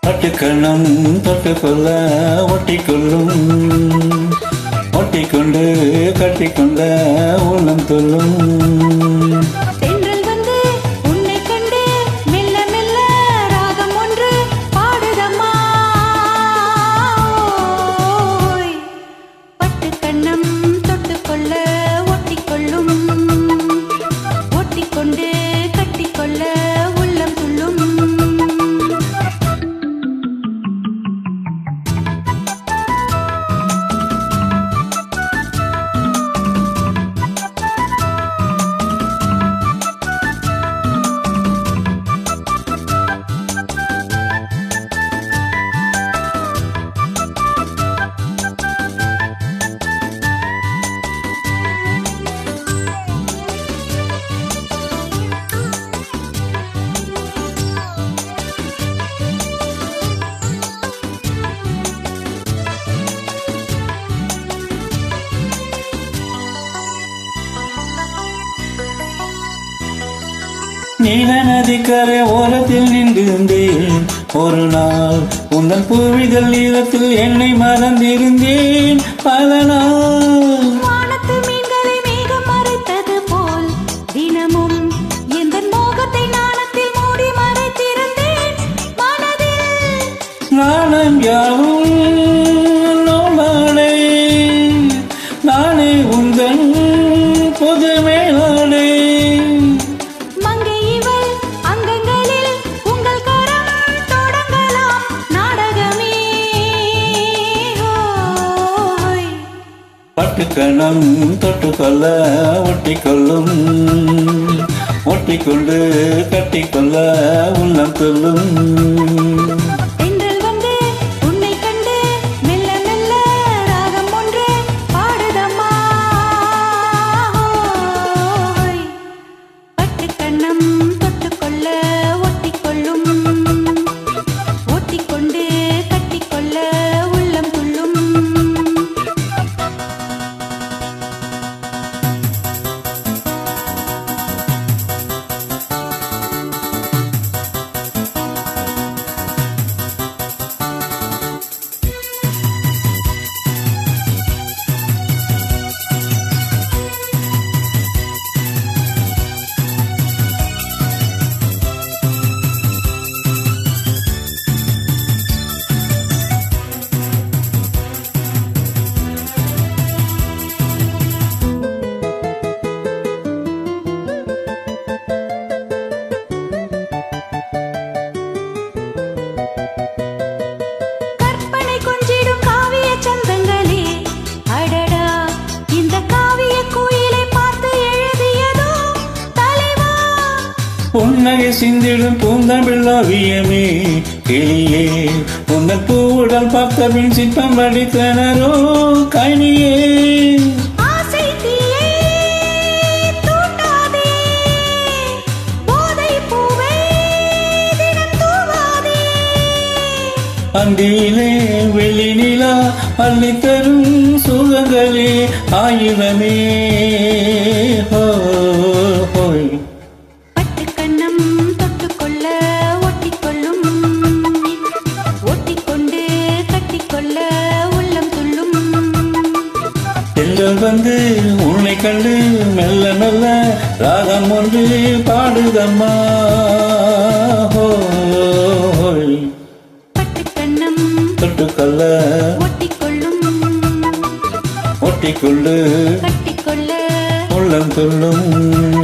பட்டுக்கண்ணம் தொட்டுக்கொள்ள ஒட்டிக்கொள்ளும், ஒட்டிக்கொண்டு கட்டிக்கொண்ட உள்ளம் சொல்லும். நீல நதிக்கரை ஓரத்தில் நின்றிருந்தேன் ஒரு நாள், உந்தன் பூவிதழ் நீளத்தில் என்னை மறந்திருந்தேன் பல நாள். வானத்து மீன்களை மேகம் மறைத்தது போல் தினமும் எந்த மோகத்தை நாணத்தில் மூடி மறைத்திருந்தேன் மனதில். நாணம் யாவும் நோனானே, நானே உந்தன் புது மேலானே. பட்டுக்கணம் தொட்டுக்கொள்ள ஒட்டிக்கொள்ளும், ஒட்டிக்கொண்டு கட்டிக்கொள்ள உள்ளம் சொல்லும். புன்னகை சிந்திடும் பூந்தமிழ் ஓவியமே கிளியே, உந்தன் பூவுடல் பார்த்த பின் சிற்பம் படித்தனரோ கனியே. அந்தியிலே வெள்ளி நிலா அள்ளி தரும் சுகங்களே ஆயுதமே. ஹோய் பட்டுக்கண்ணம் தொட்டுக்கொள்ள ஒட்டிக்கொள்ளும், ஒட்டிக்கொண்டு கட்டிக்கொள்ள உள்ளம் துள்ளும். எங்கள் வந்து உன்னை கண்டு மெல்ல மெல்ல ராகம் ஒன்று பாடுதம்மா. ஹோய் பட்டுக்கண்ணம் தொட்டுக்கொள்ள ஒட்டிக்கொள்ளும், ஒட்டிக்கொண்டு கட்டிக்கொள்ள உள்ளம் சொல்லும்.